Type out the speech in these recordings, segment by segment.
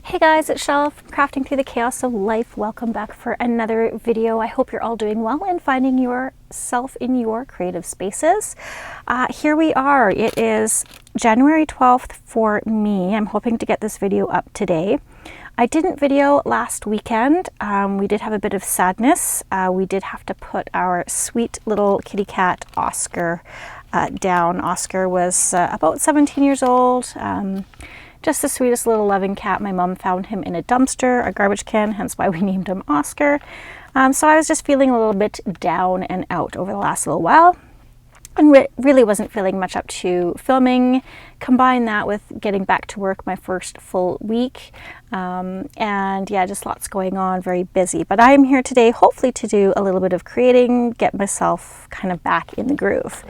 Hey guys, it's Chala from Crafting Through the Chaos of Life. Welcome back for another video. I hope you're all doing well and finding yourself in your creative spaces. Here we are. It is January 12th for me. I'm hoping to get this video up today. I didn't video last weekend. We did have a bit of sadness. We did have to put our sweet little kitty cat Oscar down. Oscar was about 17 years old. Just the sweetest little loving cat. My mom found him in a dumpster, a garbage can, hence why we named him Oscar. So I was just feeling a little bit down and out over the last little while, and really wasn't feeling much up to filming. Combine that with getting back to work my first full week, and yeah, just lots going on, very busy. But I am here today hopefully to do a little bit of creating, get myself kind of back in the groove.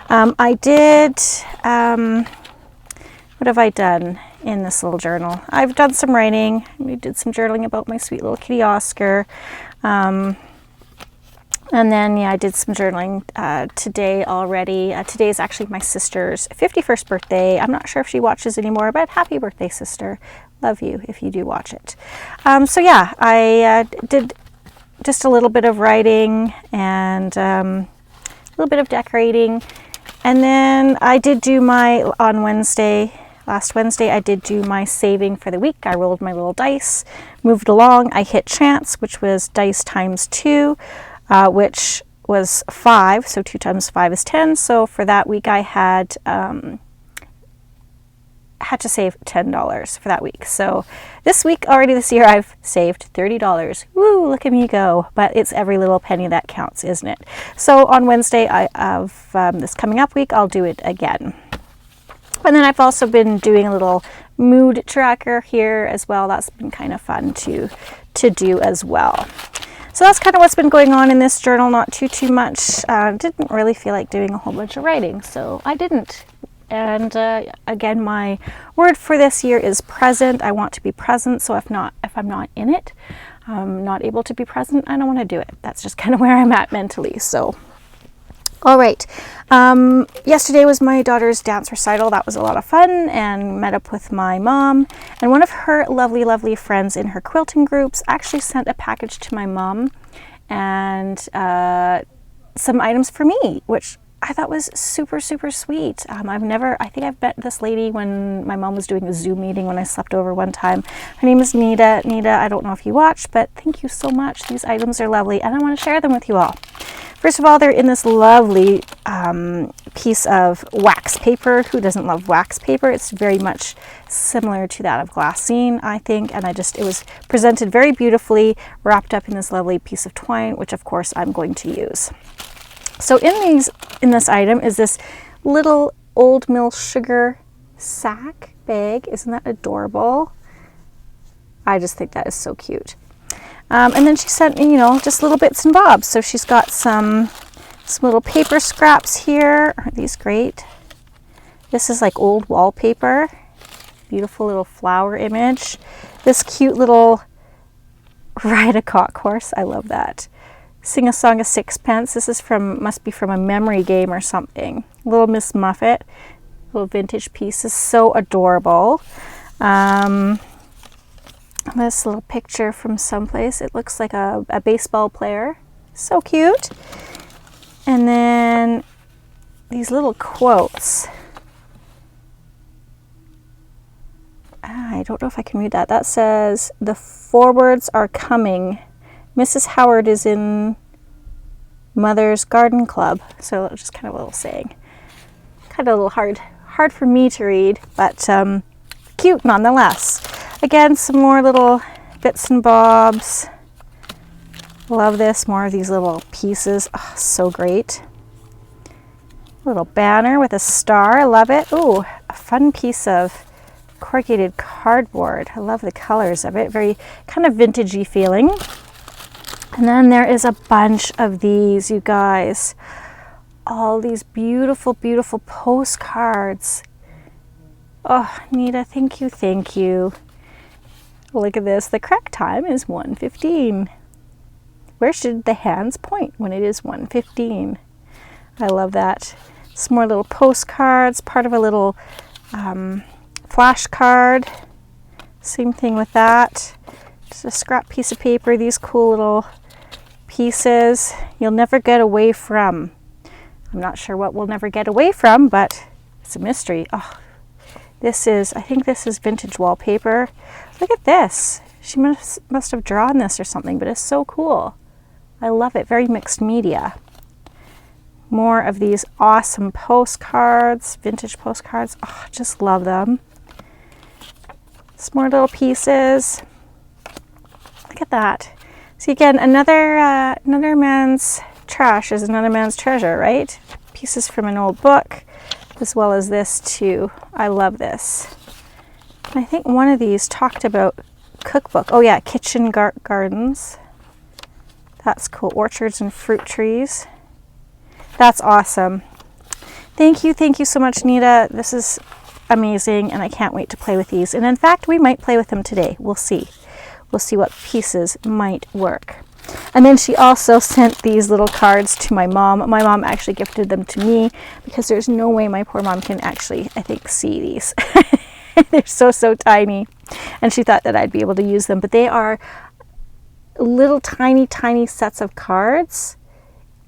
I did, what have I done in this little journal? I've done some writing. We did some journaling about my sweet little kitty Oscar. And then, yeah, I did some journaling today already. Today is actually my sister's 51st birthday. I'm not sure if she watches anymore, but happy birthday, sister. Love you if you do watch it. So yeah, I did just a little bit of writing and a little bit of decorating. And then I did do last Wednesday, I did do my saving for the week. I rolled my little dice, moved along. I hit chance, which was dice times 2, which was 5. So 2 times 5 is 10. So for that week, I had to save $10 for that week. So this week, already this year, I've saved $30. Woo, look at me go. But it's every little penny that counts, isn't it? So on Wednesday of this coming up week, I'll do it again. And then I've also been doing a little mood tracker here as well. That's been kind of fun to do as well. So that's kind of what's been going on in this journal. Not too much. Didn't really feel like doing a whole bunch of writing, so I didn't. And again, my word for this year is present. I want to be present. So if I'm not in it, not able to be present, I don't want to do it. That's just kind of where I'm at mentally. So. All right. Yesterday was my daughter's dance recital. That was a lot of fun, and met up with my mom, and one of her lovely friends in her quilting groups actually sent a package to my mom and some items for me, which I thought was super sweet. I think I've met this lady when my mom was doing a Zoom meeting when I slept over one time. Her name is Nita. Nita, I don't know if you watched, but thank you so much. These items are lovely, and I want to share them with you all. First of all, they're in this lovely piece of wax paper. Who doesn't love wax paper? It's very much similar to that of glassine, I think. And it was presented very beautifully, wrapped up in this lovely piece of twine, which of course I'm going to use. So in this item is this little old mill sugar sack bag. Isn't that adorable? I just think that is so cute. And then she sent me, just little bits and bobs. So she's got some little paper scraps here. Aren't these great? This is like old wallpaper. Beautiful little flower image. This cute little ride a cock horse. I love that. Sing a song of sixpence. This is must be from a memory game or something. Little Miss Muffet. Little vintage piece. Is so adorable. This little picture from someplace. It looks like a baseball player. So cute. And then these little quotes. I don't know if I can read that. That says, "The forwards are coming. Mrs. Howard is in Mother's Garden Club." So just kind of a little saying. Kind of a little hard for me to read, but cute nonetheless. Again, some more little bits and bobs. Love this. More of these little pieces. Oh, so great. Little banner with a star. I love it. Ooh, a fun piece of corrugated cardboard. I love the colors of it. Very kind of vintagey feeling. And then there is a bunch of these, you guys. All these beautiful postcards. Oh, Nita, thank you. Look at this. The correct time is 1:15. Where should the hands point when it is 1:15? I love that. Some more little postcards, part of a little flashcard. Same thing with that. Just a scrap piece of paper, these cool little pieces. You'll never get away from. I'm not sure what we'll never get away from, but it's a mystery. Oh, I think this is vintage wallpaper. Look at this. She must have drawn this or something, but it's so cool. I love it. Very mixed media. More of these awesome postcards, vintage postcards. Oh, just love them. Some more little pieces. Look at that. See, again, another man's trash is another man's treasure, right? Pieces from an old book, as well as this too. I love this. I think one of these talked about cookbook. Oh yeah, kitchen gardens. That's cool. Orchards and fruit trees. That's awesome. Thank you so much, Nita. This is amazing, and I can't wait to play with these. And in fact, we might play with them today. We'll see. We'll see what pieces might work. And then she also sent these little cards to my mom. My mom actually gifted them to me because there's no way my poor mom can actually, I think, see these. They're so tiny. And she thought that I'd be able to use them. But they are little tiny sets of cards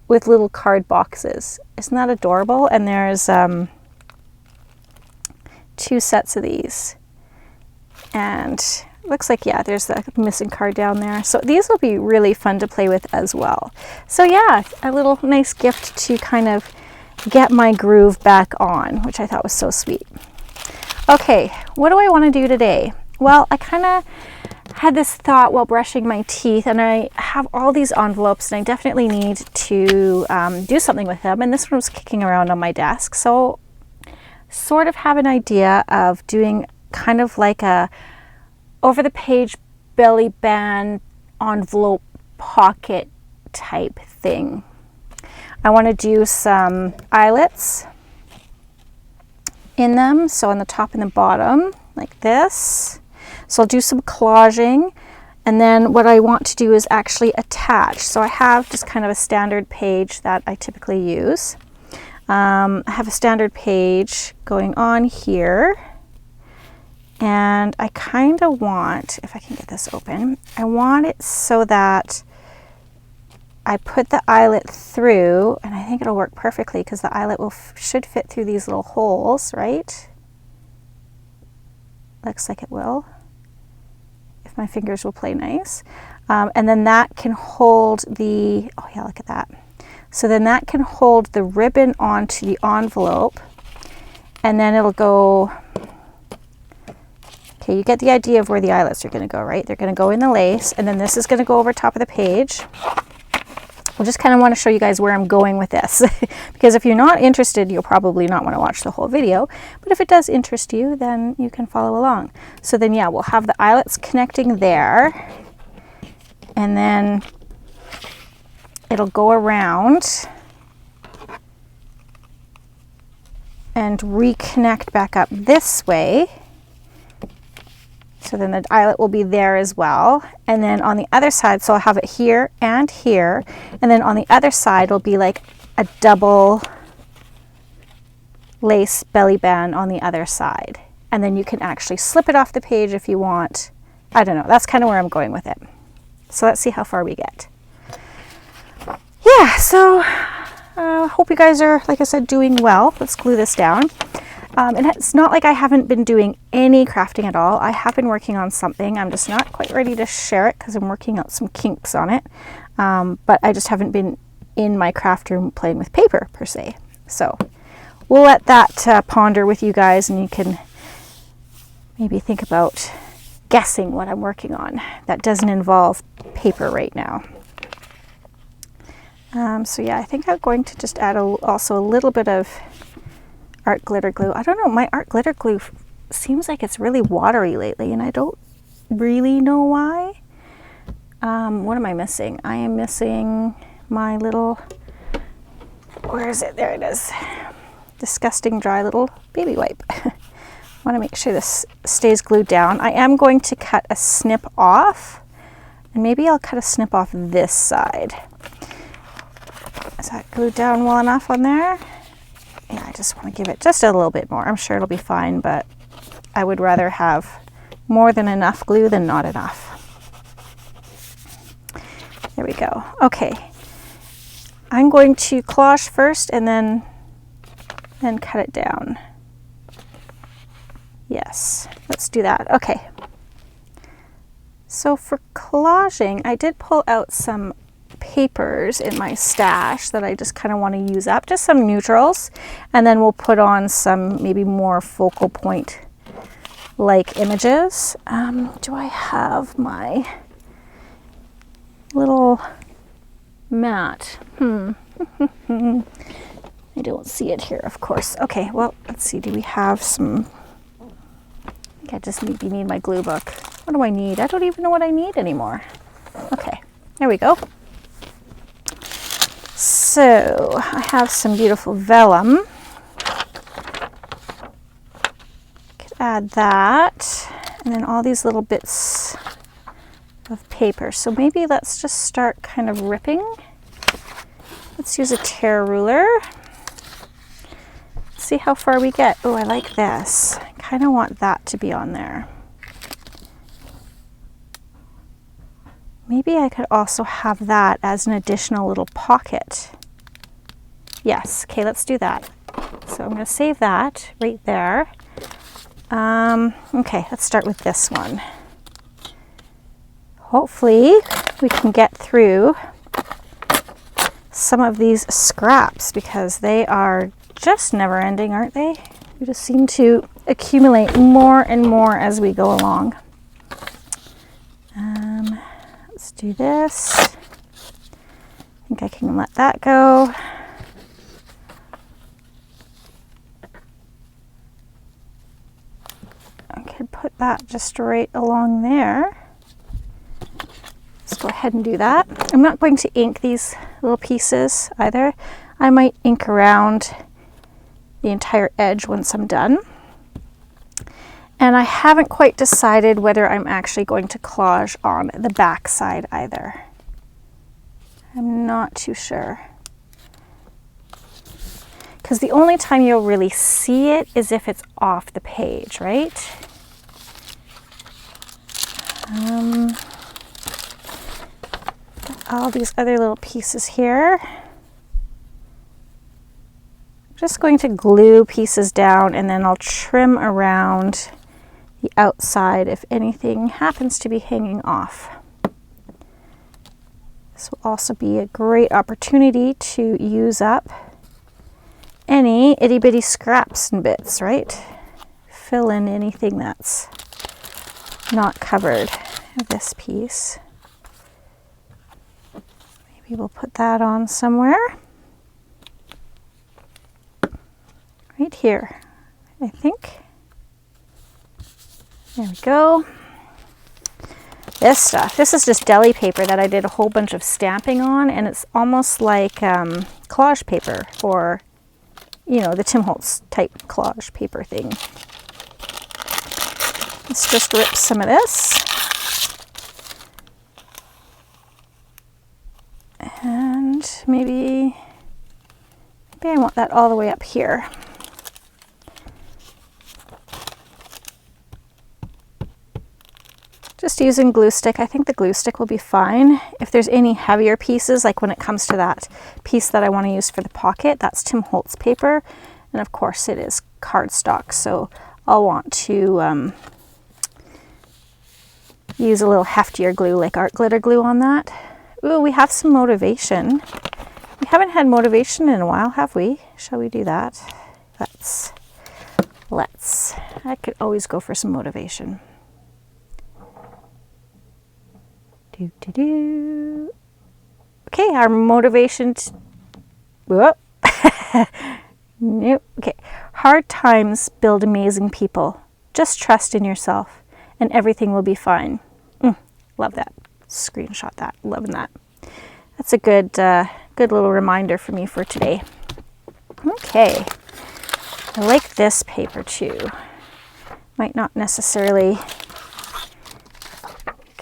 with little card boxes. Isn't that adorable? And there's 2 sets of these. And looks like, yeah, there's the missing card down there. So these will be really fun to play with as well. So yeah, a little nice gift to kind of get my groove back on, which I thought was so sweet. Okay, what do I want to do today? Well, I kind of had this thought while brushing my teeth, and I have all these envelopes and I definitely need to do something with them. And this one was kicking around on my desk. So sort of have an idea of doing kind of like a over the page belly band envelope pocket type thing. I want to do some eyelets in them, so on the top and the bottom like this. So I'll do some collaging, and then what I want to do is actually attach. So I have just kind of a standard page that I typically use. I have a standard page going on here, and I kind of want, if I can get this open, I want it so that I put the eyelet through, and I think it'll work perfectly because the eyelet should fit through these little holes, right? Looks like it will, if my fingers will play nice. And then that can hold the, oh yeah, look at that. So then that can hold the ribbon onto the envelope, and then it'll go, okay, you get the idea of where the eyelets are going to go, right? They're going to go in the lace, and then this is going to go over top of the page. I just kind of want to show you guys where I'm going with this because if you're not interested, you'll probably not want to watch the whole video, but if it does interest you, then you can follow along. So then, yeah, we'll have the eyelets connecting there, and then it'll go around and reconnect back up this way. So then the eyelet will be there as well. And then on the other side, so I'll have it here and here. And then on the other side will be like a double lace belly band on the other side. And then you can actually slip it off the page if you want. I don't know, that's kind of where I'm going with it. So let's see how far we get. Yeah, so hope you guys are, like I said, doing well. Let's glue this down. And it's not like I haven't been doing any crafting at all. I have been working on something. I'm just not quite ready to share it because I'm working out some kinks on it. But I just haven't been in my craft room playing with paper per se. So we'll let that ponder with you guys, and you can maybe think about guessing what I'm working on that doesn't involve paper right now. So yeah, I think I'm going to just add also a little bit of art glitter glue. I don't know, my art glitter glue seems like it's really watery lately, and I don't really know why. What am I missing? I am missing my little, where is it? There it is. Disgusting dry little baby wipe. I want to make sure this stays glued down. I am going to cut a snip off And maybe I'll cut a snip off this side. Is that glued down well enough on there? Yeah, I just want to give it just a little bit more. I'm sure it'll be fine, but I would rather have more than enough glue than not enough. There we go. Okay. I'm going to collage first and then cut it down. Yes, let's do that. Okay. So for collaging, I did pull out some papers in my stash that I just kind of want to use up, just some neutrals, and then we'll put on some maybe more focal point like images. Do I have my little mat? I don't see it here, of course. Okay, well, let's see. Do we have some? I think I just maybe need my glue book. What do I need? I don't even know what I need anymore. Okay, there we go. So I have some beautiful vellum. Could add that, and then all these little bits of paper. So maybe let's just start kind of ripping. Let's use a tear ruler. See how far we get. Oh, I like this. I kind of want that to be on there. Maybe I could also have that as an additional little pocket. Yes, okay, let's do that. So I'm going to save that right there. Okay, let's start with this one. Hopefully we can get through some of these scraps because they are just never ending, aren't they? We just seem to accumulate more and more as we go along. Let's do this. I think I can let that go. I could put that just right along there. Let's go ahead and do that. I'm not going to ink these little pieces either. I might ink around the entire edge once I'm done. And I haven't quite decided whether I'm actually going to collage on the back side either. I'm not too sure. Because the only time you'll really see it is if it's off the page, right? All these other little pieces here. I'm just going to glue pieces down and then I'll trim around the outside if anything happens to be hanging off. This will also be a great opportunity to use up any itty bitty scraps and bits, right? Fill in anything that's not covered in this piece. Maybe we'll put that on somewhere. Right here, I think. There we go. This stuff, this is just deli paper that I did a whole bunch of stamping on, and it's almost like collage paper, or, you know, the Tim Holtz type collage paper thing. Let's just rip some of this. And maybe I want that all the way up here. Just using glue stick. I think the glue stick will be fine. If there's any heavier pieces, like when it comes to that piece that I want to use for the pocket, that's Tim Holtz paper. And of course it is cardstock, so I'll want to use a little heftier glue, like art glitter glue on that. Ooh, we have some motivation. We haven't had motivation in a while, have we? Shall we do that? Let's. I could always go for some motivation. Okay, our motivation. Whoop. Nope. Okay. Hard times build amazing people. Just trust in yourself and everything will be fine. Love that. Screenshot that. Loving that. That's a good little reminder for me for today. Okay. I like this paper too. Might not necessarily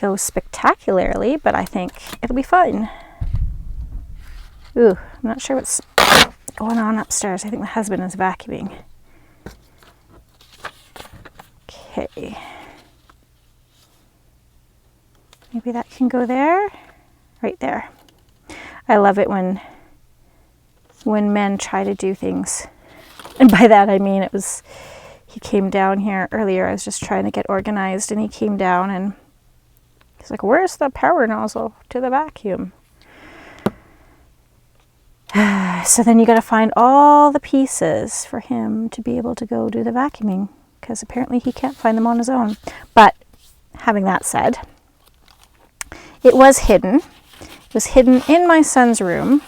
go spectacularly, but I think it'll be fine. Ooh, I'm not sure what's going on upstairs. I think the husband is vacuuming. Okay. Maybe that can go there. Right there. I love it when men try to do things. And by that I mean he came down here earlier. I was just trying to get organized and he came down and he's like, "Where's the power nozzle to the vacuum?" So then you got to find all the pieces for him to be able to go do the vacuuming, because apparently he can't find them on his own. But having that said, it was hidden. It was hidden in my son's room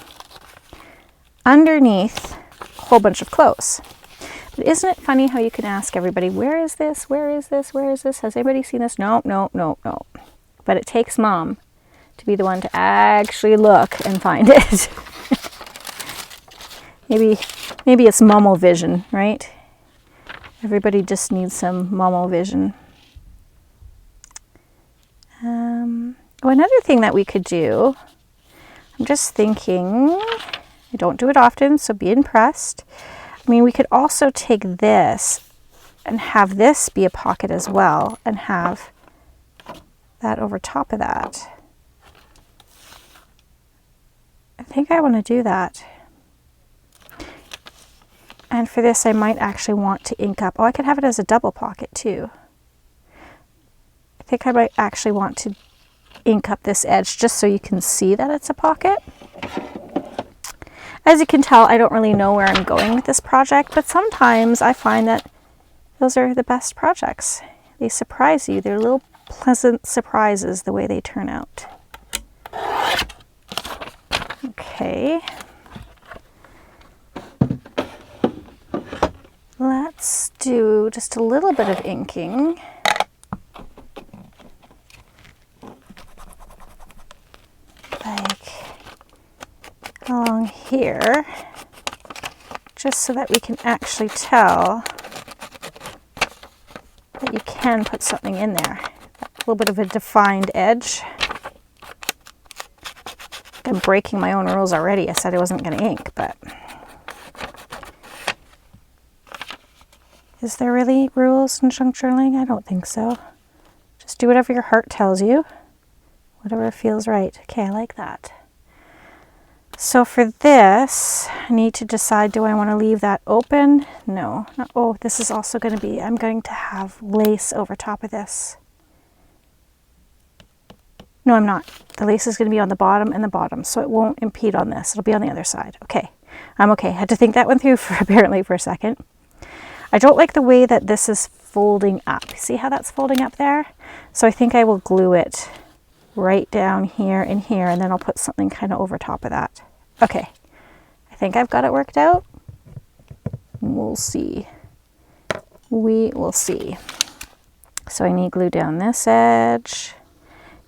underneath a whole bunch of clothes. But isn't it funny how you can ask everybody, where is this? Where is this? Where is this? Has anybody seen this? No, no, no, no. But it takes mom to be the one to actually look and find it. Maybe it's mommo vision, right? Everybody just needs some mommo vision. Another thing that we could do, I'm just thinking, I don't do it often, so be impressed. I mean, we could also take this and have this be a pocket as well and have that over top of that. I think I want to do that. And for this, I might actually want to ink up. Oh, I could have it as a double pocket too. I think I might actually want to ink up this edge just so you can see that it's a pocket. As you can tell, I don't really know where I'm going with this project, but sometimes I find that those are the best projects. They surprise you. They're little pleasant surprises the way they turn out. Okay. Let's do just a little bit of inking. Like along here, just so that we can actually tell that you can put something in there. A little bit of a defined edge. I'm breaking my own rules already. I said I wasn't going to ink, but is there really rules in junk journaling? I don't think so. Just do whatever your heart tells you. Whatever feels right. Okay, I like that. So for this, I need to decide, do I want to leave that open? No. Oh, this is also going to be, I'm going to have lace over top of this. No, I'm not. The lace is going to be on the bottom and the bottom, so it won't impede on this. It'll be on the other side. Okay, I'm okay. I had to think that one through apparently for a second. I don't like the way that this is folding up. See how that's folding up there? So I think I will glue it right down here and here, and then I'll put something kind of over top of that. Okay, I think I've got it worked out. We'll see. We will see. So I need glue down this edge.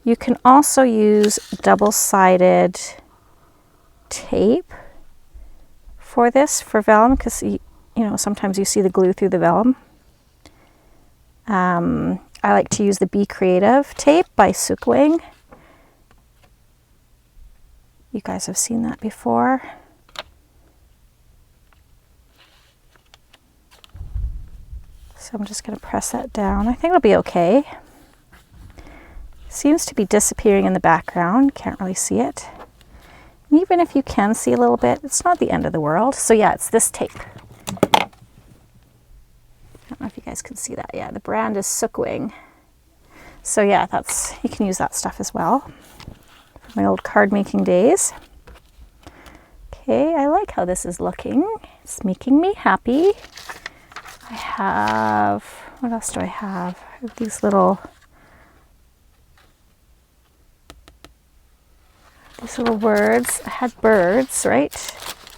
You can also use double-sided tape for this, for vellum, because you know, sometimes you see the glue through the vellum. I like to use the Be Creative tape by xoxoxo. You guys have seen that before. So I'm just going to press that down. I think it'll be okay. Seems to be disappearing in the background. Can't really see it. And even if you can see a little bit, it's not the end of the world. So yeah, it's this tape. I don't know if you guys can see that. Yeah, the brand is xoxoxo. So yeah, you can use that stuff as well. From my old card making days. Okay, I like how this is looking. It's making me happy. I have, what else do I have? I have these little words. I had birds, right?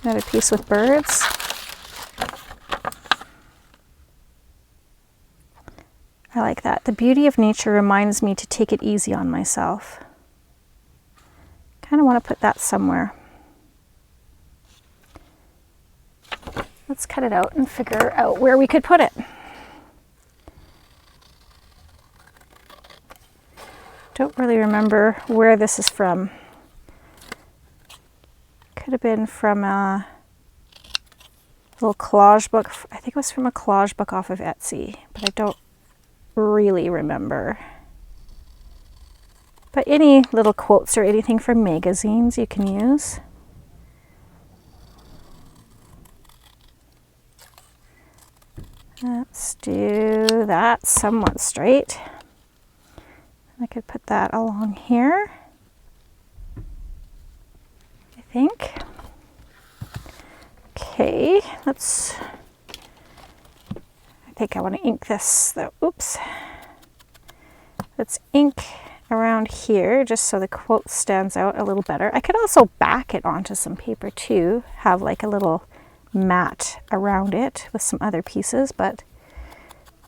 Another piece with birds. I like that. The beauty of nature reminds me to take it easy on myself. Kind of want to put that somewhere. Let's cut it out and figure out where we could put it. Don't really remember where this is from. Could have been from a little collage book. I think it was from a collage book off of Etsy, but I don't really remember. But any little quotes or anything from magazines you can use. Let's do that somewhat straight. I could put that along here, I think. Okay, I think I want to ink this though. Oops. Let's ink around here just so the quote stands out a little better. I could also back it onto some paper too, have like a little mat around it with some other pieces, but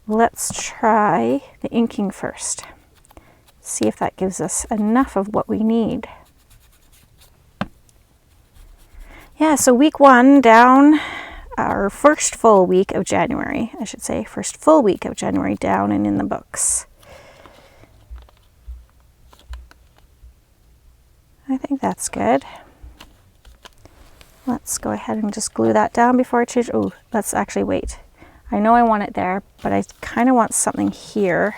let's try the inking first. See if that gives us enough of what we need. Yeah, so week 1 down, our first full week of January, I should say, first full week of January down and in the books. I think that's good. Let's go ahead and just glue that down before I change. Oh, let's actually wait. I know I want it there, but I kind of want something here.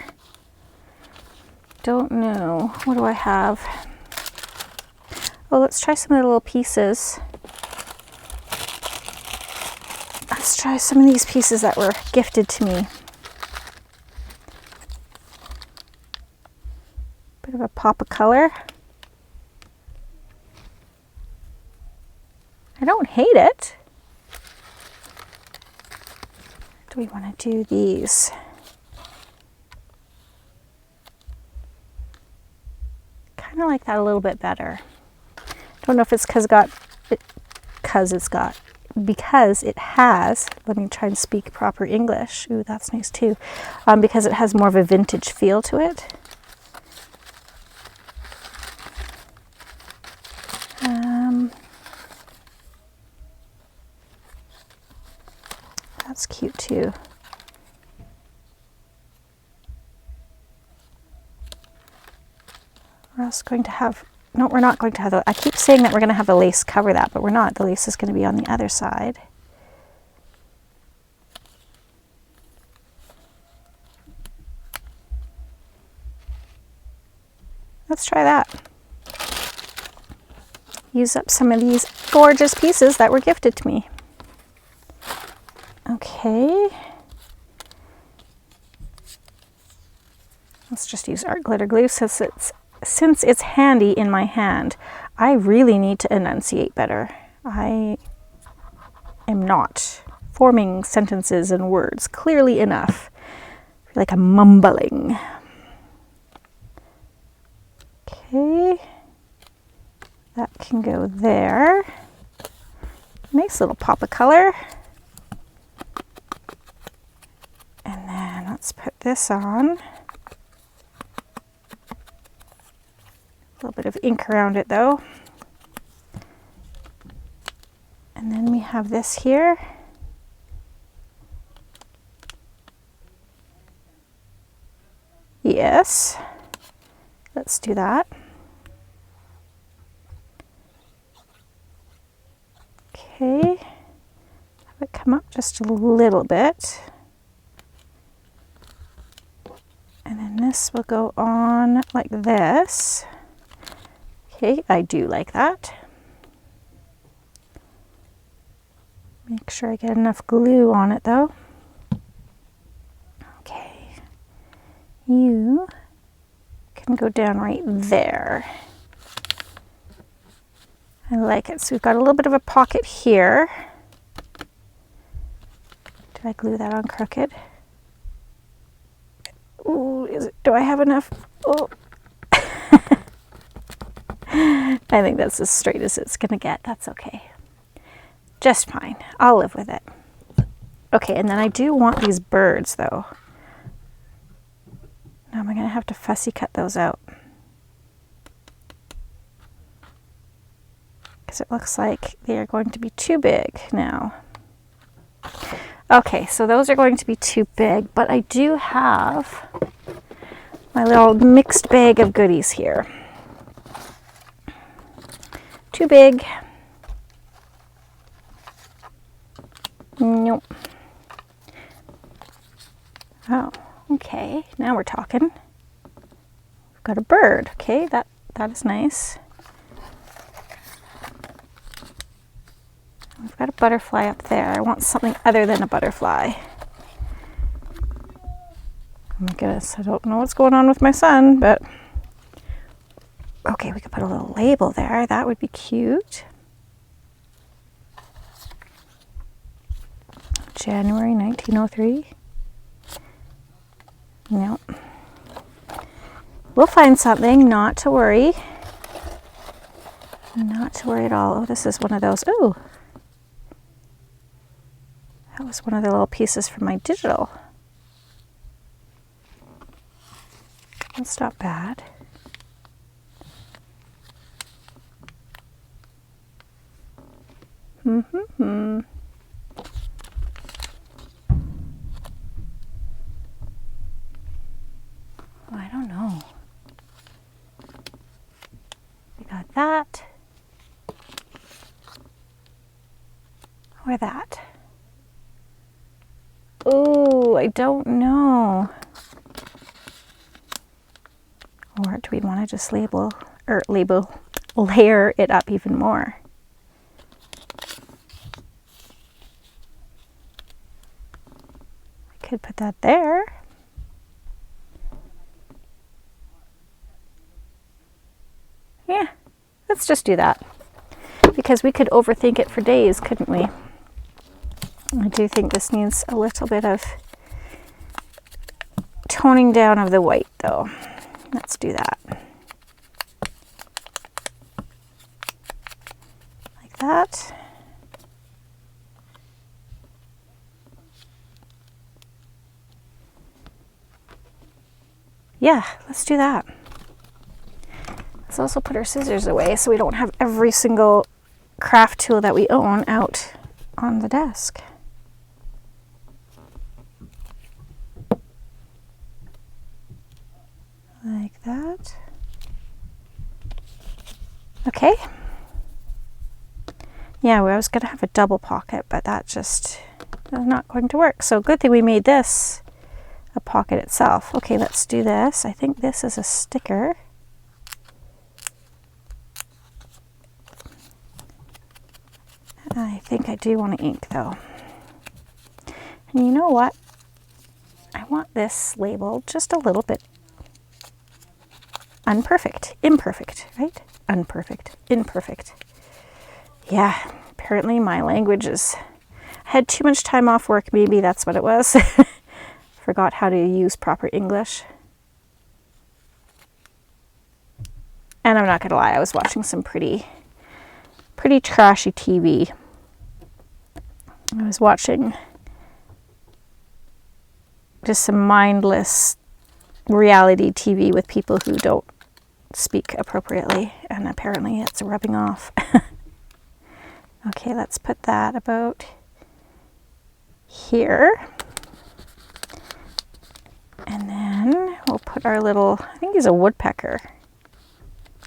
Don't know. What do I have? Oh, let's try some of the little pieces. Let's try some of these pieces that were gifted to me. Bit of a pop of color. I don't hate it. Do we want to do these? Kind of like that a little bit better. Don't know if it's because it has, let me try and speak proper English. Ooh, that's nice too. Because it has more of a vintage feel to it. That's cute too. We're also going to have, no, we're not going to have I keep saying that we're going to have the lace cover that, but we're not. The lace is going to be on the other side. Let's try that. Use up some of these gorgeous pieces that were gifted to me. Okay. Let's just use art glitter glue since it's handy in my hand. I really need to enunciate better. I am not forming sentences and words clearly enough. I feel like I'm mumbling. Okay. That can go there. Nice little pop of color. And then let's put this on. A little bit of ink around it though. And then we have this here. Yes. Let's do that. Okay. Have it come up just a little bit. And then this will go on like this. Okay, I do like that. Make sure I get enough glue on it though. Okay. You can go down right there. I like it. So we've got a little bit of a pocket here. Did I glue that on crooked? Ooh, do I have enough? Oh. I think that's as straight as it's gonna get. That's okay. Just fine. I'll live with it. Okay, and then I do want these birds though. Now am I gonna have to fussy cut those out? Because it looks like they are going to be too big now. Okay, so those are going to be too big, but I do have my little mixed bag of goodies here. Too big. Nope. Oh, okay. Now we're talking. We've got a bird. Okay, that is nice. We've got a butterfly up there. I want something other than a butterfly. Oh my goodness, I don't know what's going on with my son, but okay, we could put a little label there. That would be cute. January 1903. No. We'll find something, not to worry. Not to worry at all. Oh, this is one of those. Oh, that was one of the little pieces from my digital. That's not bad. Oh, I don't know. We got that. Or that. Oh, I don't know. Or do we want to just layer it up even more? I could put that there. Yeah, let's just do that. Because we could overthink it for days, couldn't we? I do think this needs a little bit of toning down of the white, though. Let's do that. Like that. Yeah, let's do that. Let's also put our scissors away so we don't have every single craft tool that we own out on the desk. Like that. Okay. Yeah, I was going to have a double pocket, but that just is not going to work. So good thing we made this a pocket itself. Okay, let's do this. I think this is a sticker. I think I do want to ink though. And you know what? I want this labeled just a little bit imperfect, right? Unperfect, imperfect. Yeah, apparently my language is, I had too much time off work, maybe that's what it was. Forgot how to use proper English. And I'm not gonna lie, I was watching some pretty trashy TV. I was watching just some mindless reality TV with people who don't speak appropriately, and apparently it's rubbing off. Okay, let's put that about here. And then we'll put our little, I think he's a woodpecker.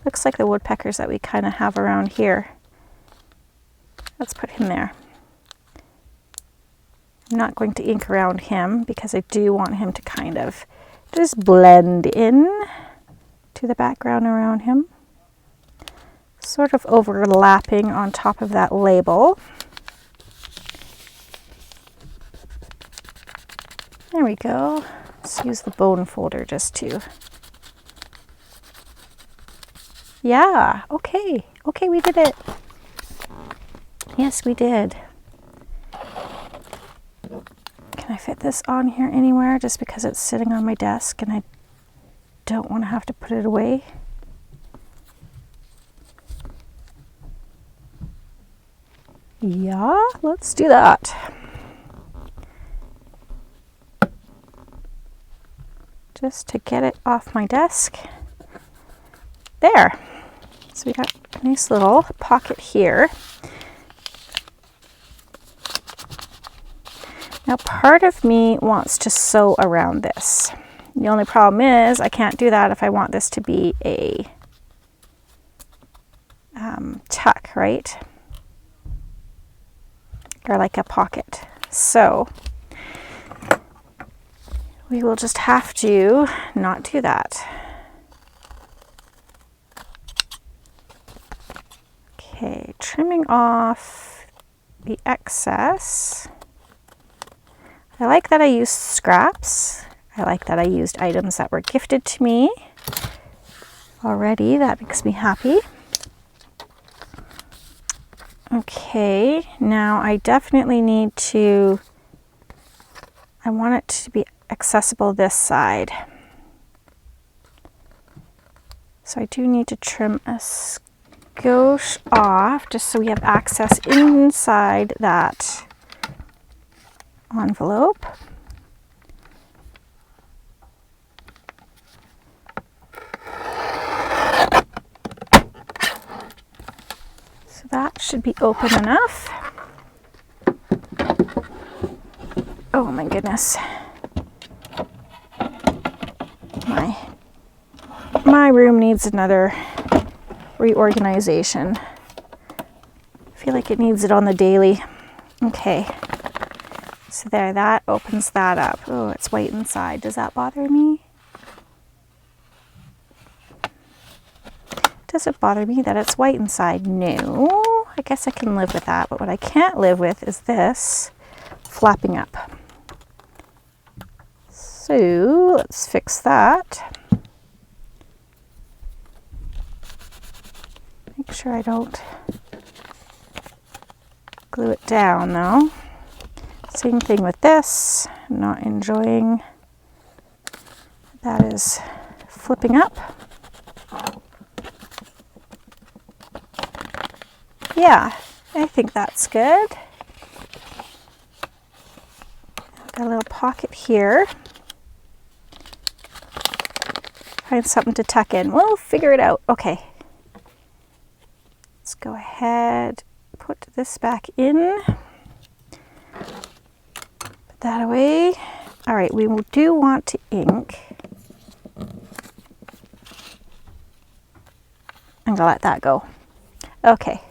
Looks like the woodpeckers that we kind of have around here. Let's put him there. I'm not going to ink around him because I do want him to kind of just blend in to the background around him. Sort of overlapping on top of that label. There we go. Let's use the bone folder just to... Yeah, okay. Okay, we did it. Yes, we did. Can I fit this on here anywhere just because it's sitting on my desk and I don't want to have to put it away? Yeah, let's do that. Just to get it off my desk. There. So we got a nice little pocket here. Now part of me wants to sew around this. The only problem is I can't do that if I want this to be a tuck, right? Or like a pocket. So we will just have to not do that. Okay, trimming off the excess. I like that I used scraps. I like that I used items that were gifted to me already. That makes me happy. Okay, now I definitely need to, I want it to be accessible this side. So I do need to trim a skosh off just so we have access inside that envelope. So that should be open enough. Oh my goodness. My room needs another reorganization. I feel like it needs it on the daily. Okay. So there, that opens that up. Oh, it's white inside. Does that bother me? Does it bother me that it's white inside? No. I guess I can live with that. But what I can't live with is this flapping up. So let's fix that. Make sure I don't glue it down though. Same thing with this. I'm not enjoying that is flipping up. Yeah, I think that's good. Got a little pocket here. Find something to tuck in. We'll figure it out. Okay. Let's go ahead, put this back in. Put that away. All right, we do want to ink. I'm gonna let that go. Okay.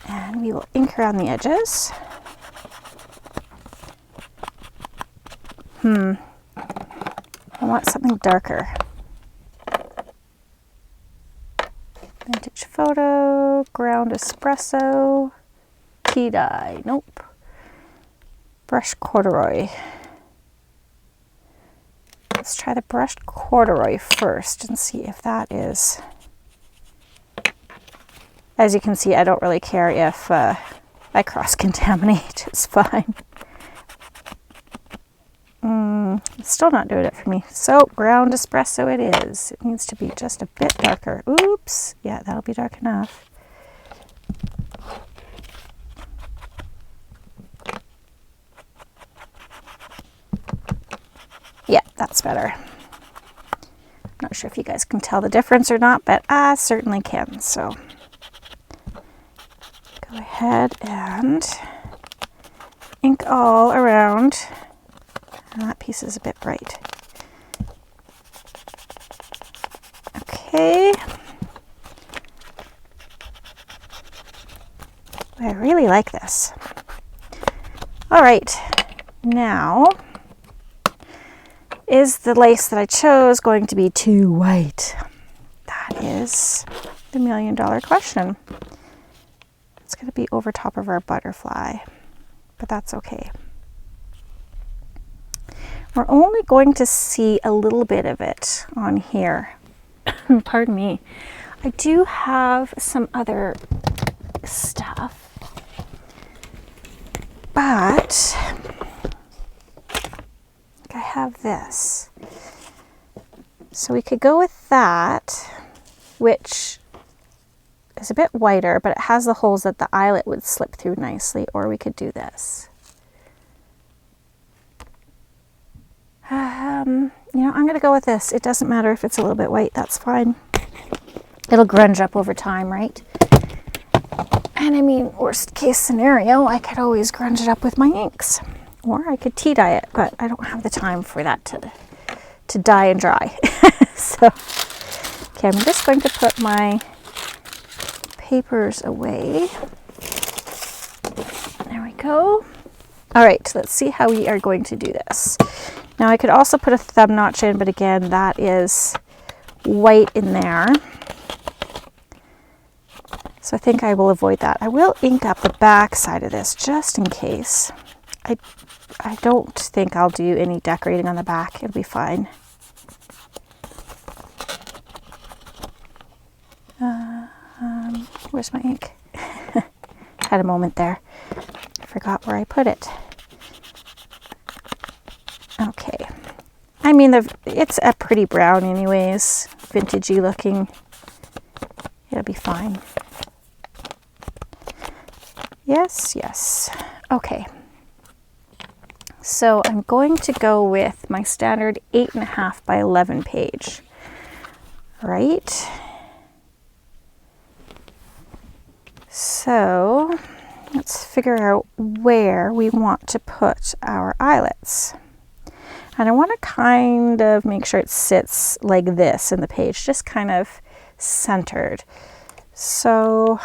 And we will ink around the edges. I want something darker. Vintage photo, ground espresso, tea dye, nope. Brushed corduroy. Let's try the brushed corduroy first and see if that is. As you can see, I don't really care if I cross-contaminate, it's fine. It's still not doing it for me. So, ground espresso it is. It needs to be just a bit darker. Oops. Yeah, that'll be dark enough. Yeah, that's better. I'm not sure if you guys can tell the difference or not, but I certainly can. So, go ahead and ink all around. And that piece is a bit bright. Okay. I really like this. All right. Now, is the lace that I chose going to be too white? That is the $1,000,000 question. It's going to be over top of our butterfly, but that's okay. We're only going to see a little bit of it on here. Pardon me. I do have some other stuff, but I have this. So we could go with that, which is a bit whiter, but it has the holes that the eyelet would slip through nicely, or we could do this. You know, I'm going to go with this. It doesn't matter if it's a little bit white, that's fine. It'll grunge up over time, right? And I mean, worst case scenario, I could always grunge it up with my inks. Or I could tea dye it, but I don't have the time for that to dye and dry. So, okay, I'm just going to put my papers away. There we go. All right, let's see how we are going to do this. Now I could also put a thumb notch in, but again, that is white in there. So I think I will avoid that. I will ink up the back side of this just in case. I don't think I'll do any decorating on the back. It'll be fine. Where's my ink? Had a moment there. I forgot where I put it. Okay. I mean, it's a pretty brown anyways. Vintagey looking. It'll be fine. Yes, yes. Okay. So I'm going to go with my standard 8.5 by 11 page. Right? So let's figure out where we want to put our eyelets. And I want to kind of make sure it sits like this in the page, just kind of centered. So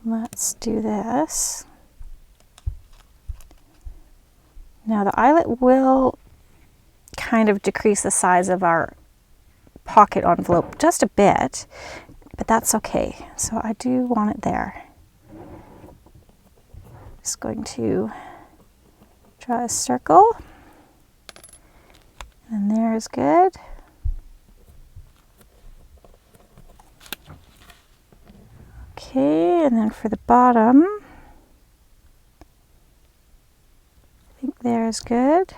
let's do this. Now the eyelet will kind of decrease the size of our pocket envelope just a bit, but that's okay. So I do want it there. Just going to draw a circle, and there is good. Okay, and then for the bottom, I think there is good.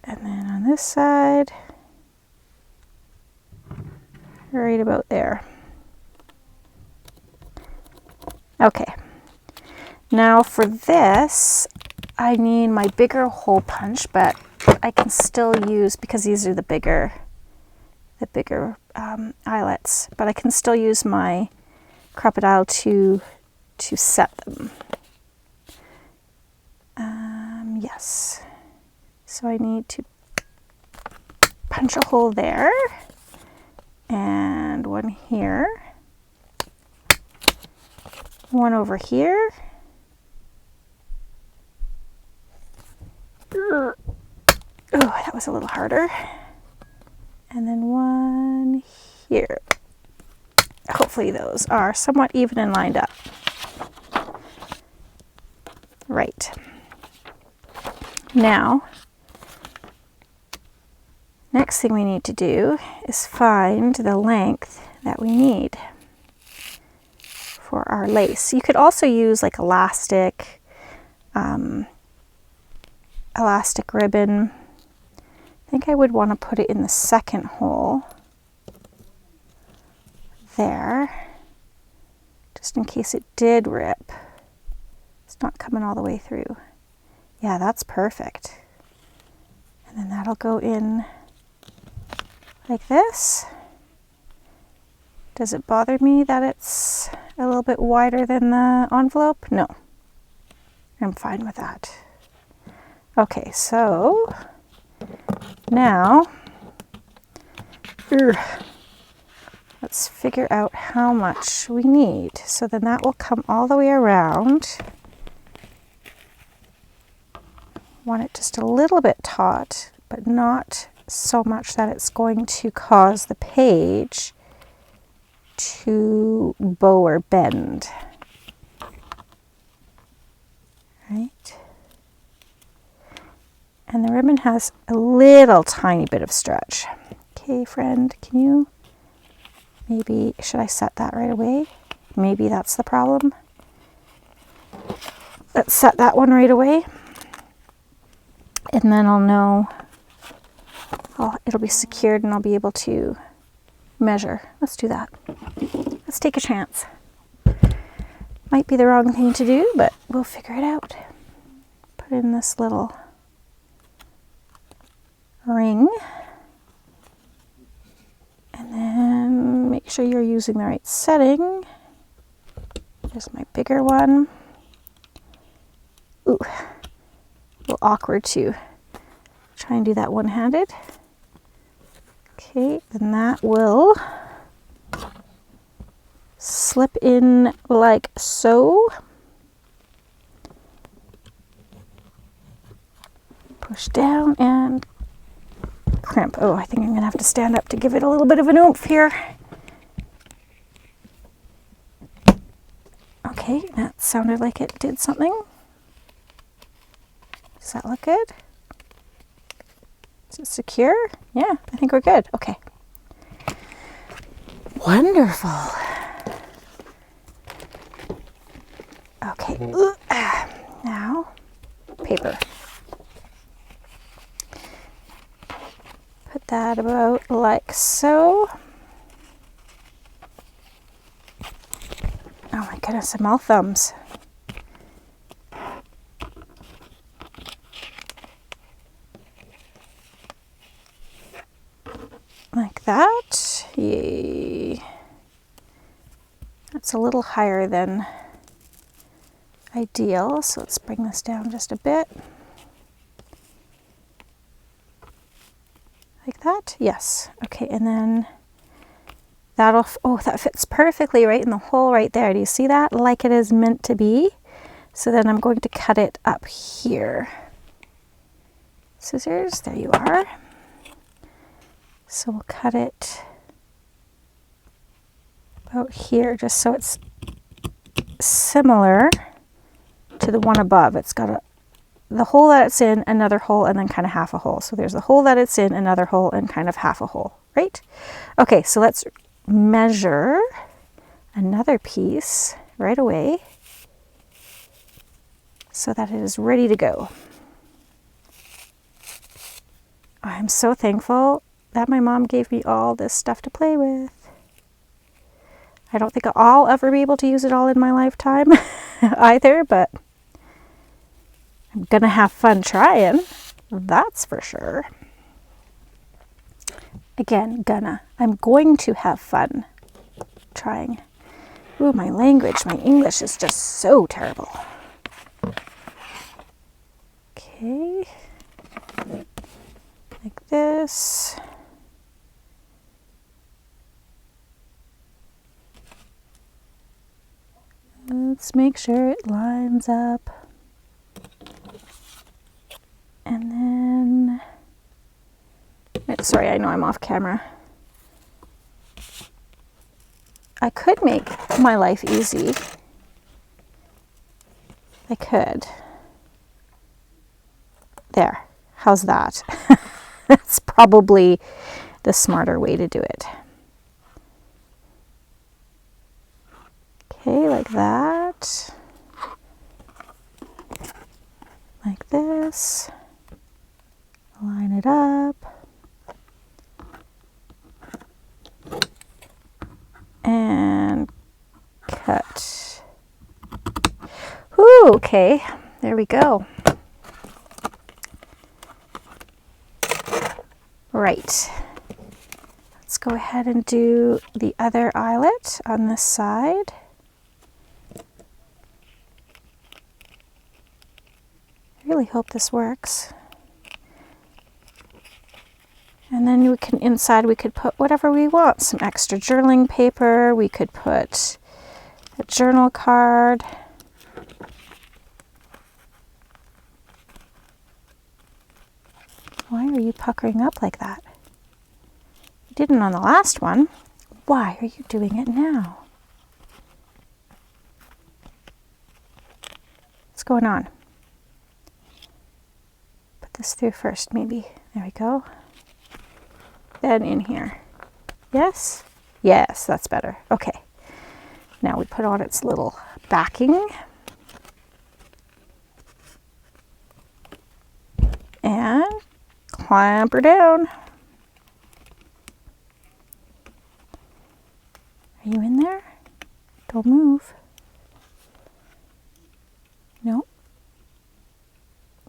And then on this side, right about there. Okay, now for this, I need my bigger hole punch, but I can still use, because these are the bigger eyelets, but I can still use my crocodile to set them. Yes. So I need to punch a hole there, and one here, one over here. Oh, that was a little harder. And then one here. Hopefully those are somewhat even and lined up. Right. Now, next thing we need to do is find the length that we need for our lace. You could also use like elastic ribbon. I think I would want to put it in the second hole there, just in case it did rip. It's not coming all the way through. Yeah, that's perfect. And then that'll go in like this. Does it bother me that it's a little bit wider than the envelope? No, I'm fine with that. Okay, so now let's figure out how much we need. So then that will come all the way around. Want it just a little bit taut, but not so much that it's going to cause the page to bow or bend. Right? And the ribbon has a little tiny bit of stretch. Okay, friend, can you maybe, should I set that right away? Maybe that's the problem. Let's set that one right away. And then I'll know, it'll be secured and I'll be able to measure. Let's do that. Let's take a chance. Might be the wrong thing to do, but we'll figure it out. Put in this little ring. And then make sure you're using the right setting. Here's my bigger one. Ooh, a little awkward to try and do that one-handed. Okay, then that will slip in like so. Push down and crimp. Oh, I think I'm gonna have to stand up to give it a little bit of an oomph here. Okay, that sounded like it did something. Does that look good? Is it secure? Yeah, I think we're good. Okay. Wonderful. Okay, now paper. Put that about like so. Oh my goodness, I'm all thumbs. Like that. Yay. That's a little higher than ideal, so let's bring this down just a bit. Like that? Yes. Okay, and then that'll, oh, that fits perfectly right in the hole right there. Do you see that? Like it is meant to be. So then I'm going to cut it up here. Scissors, there you are. So we'll cut it about here, just so it's similar to the one above. It's got the hole that it's in, another hole, and then kind of half a hole. So there's the hole that it's in, another hole, and kind of half a hole, right? Okay, so let's measure another piece right away so that it is ready to go. I'm so thankful that my mom gave me all this stuff to play with. I don't think I'll ever be able to use it all in my lifetime either, but I'm gonna have fun trying, that's for sure. Again, I'm going to have fun trying. Ooh, my language, my English is just so terrible. Okay, like this. Let's make sure it lines up. And then, sorry, I know I'm off camera. I could make my life easy. I could. There, how's that? That's probably the smarter way to do it. Okay, like that. Like this. Line it up. And cut. Whew, okay, there we go. Right. Let's go ahead and do the other eyelet on this side. I really hope this works. And then we can, inside we could put whatever we want. Some extra journaling paper. We could put a journal card. Why are you puckering up like that? You didn't on the last one. Why are you doing it now? What's going on? Put this through first, maybe. There we go. Then in here. Yes? Yes, that's better. Okay. Now we put on its little backing. And clamp her down. Are you in there? Don't move. Nope.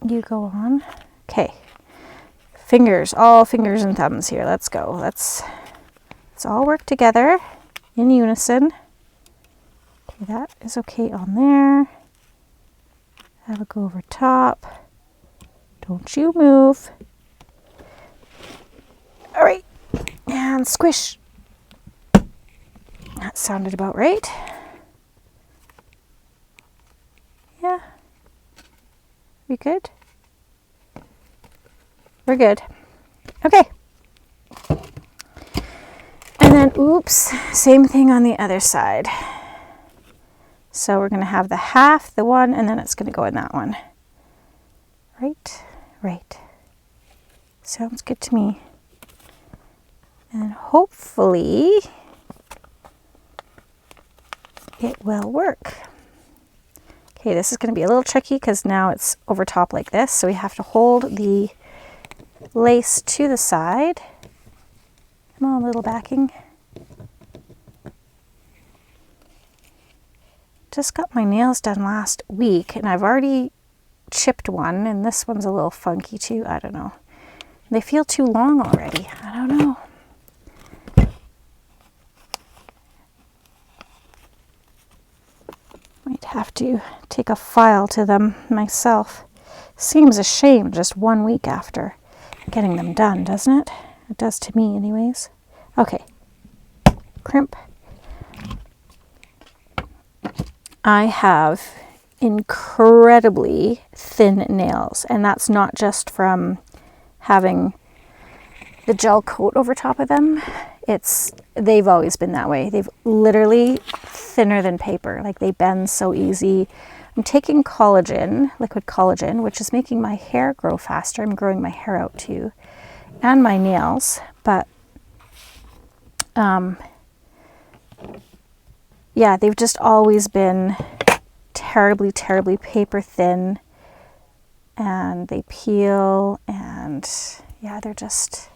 You go on. Okay. Fingers, all fingers and thumbs here. Let's go. Let's all work together in unison to Okay, that is okay on there. That'll go over top. Don't you move. All right, and squish. That sounded about right. Yeah. We good? We're good. Okay. And then, oops, same thing on the other side. So we're going to have the half, the one, and then it's going to go in that one. Right, right. Sounds good to me. And hopefully it will work. Okay, this is going to be a little tricky because now it's over top like this. So we have to hold the lace to the side. Come on, little backing. Just got my nails done last week and I've already chipped one, and this one's a little funky too. I don't know. They feel too long already. I don't know. Might have to take a file to them myself. Seems a shame just 1 week after getting them done, doesn't it? It does to me anyways. Okay. Crimp. I have incredibly thin nails, and that's not just from having the gel coat over top of them. They've always been that way. They've literally thinner than paper. Like, they bend so easy. I'm taking collagen, liquid collagen, which is making my hair grow faster. I'm growing my hair out too, and my nails. But yeah, they've just always been terribly, terribly paper thin, and they peel, and yeah, they're just,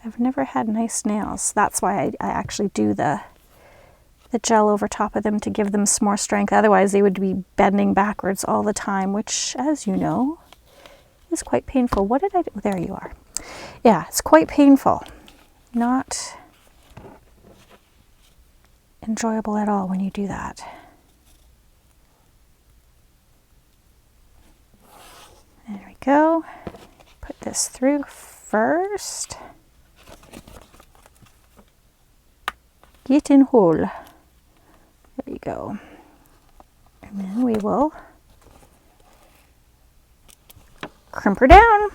I've never had nice nails. That's why I actually do the gel over top of them to give them some more strength. Otherwise they would be bending backwards all the time, which, as you know, is quite painful. What did I do? There you are. Yeah, it's quite painful. Not enjoyable at all when you do that. There we go. Put this through first. Get in hole. There you go. And then we will crimp her down.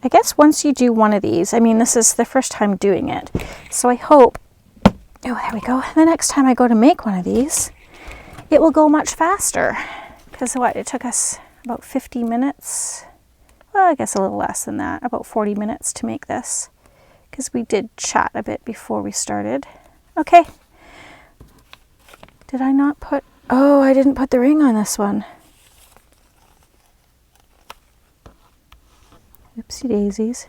I guess once you do one of these, I mean, this is the first time doing it, so I hope, oh, there we go, the next time I go to make one of these, it will go much faster. Because what, it took us about 50 minutes, well, I guess a little less than that, about 40 minutes to make this, because we did chat a bit before we started. Okay. Did I not put, oh, I didn't put the ring on this one. Oopsie daisies.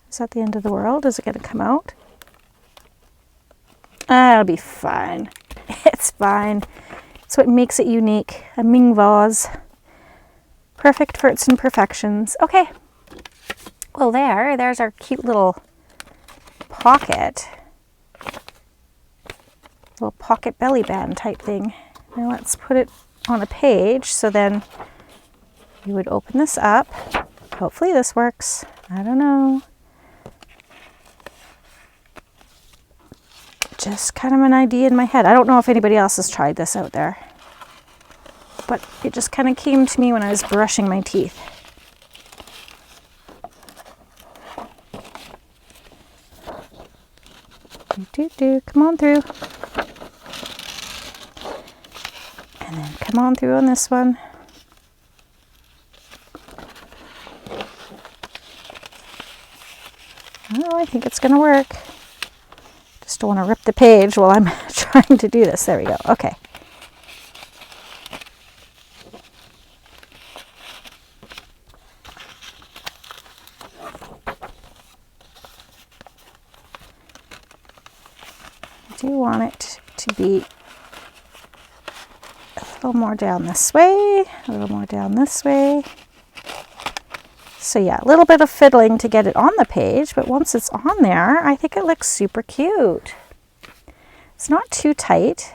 Is that the end of the world? Is it going to come out? It'll be fine. It's fine. It's what makes it unique. A Ming vase. Perfect for its imperfections. Okay. Well, there's our cute little pocket. Little pocket belly band type thing. Now let's put it on a page. So then you would open this up. Hopefully this works. I don't know. Just kind of an idea in my head. I don't know if anybody else has tried this out there, but it just kind of came to me when I was brushing my teeth. Come on through. And then come on through on this one. Oh, I think it's going to work. Just don't want to rip the page while I'm trying to do this. There we go. Okay. I do want it to be a little more down this way, a little more down this way. So yeah, a little bit of fiddling to get it on the page, but once it's on there, I think it looks super cute. It's not too tight.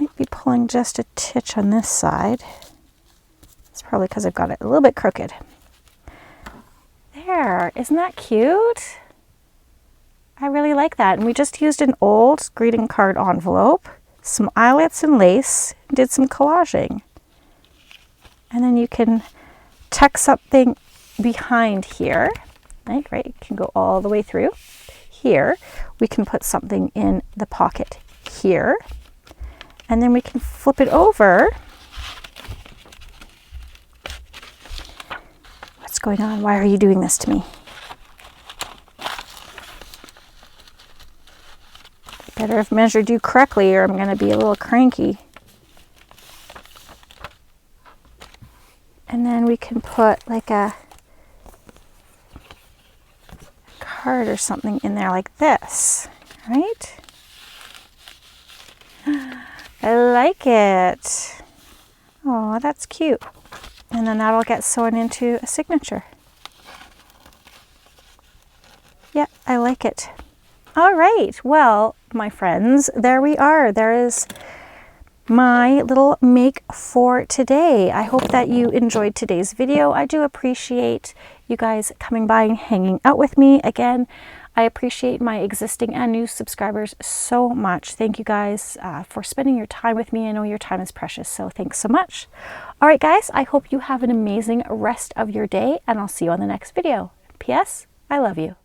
Might be pulling just a titch on this side. It's probably because I've got it a little bit crooked. There, isn't that cute? I really like that. And we just used an old greeting card envelope, some eyelets and lace, did some collaging. And then you can tuck something behind here, right? You can go all the way through. Here, we can put something in the pocket here. And then we can flip it over. What's going on? Why are you doing this to me? Better have measured you correctly or I'm going to be a little cranky. And then we can put like a card or something in there like this, right? I like it. Oh, that's cute. And then that'll get sewn into a signature. Yeah, I like it. All right, well, my friends, there we are. There is my little make for today. I hope that you enjoyed today's video. I do appreciate you guys coming by and hanging out with me. Again, I appreciate my existing and new subscribers so much. Thank you guys for spending your time with me. I know your time is precious, so thanks so much. All right, guys, I hope you have an amazing rest of your day, and I'll see you on the next video. P.S. I love you.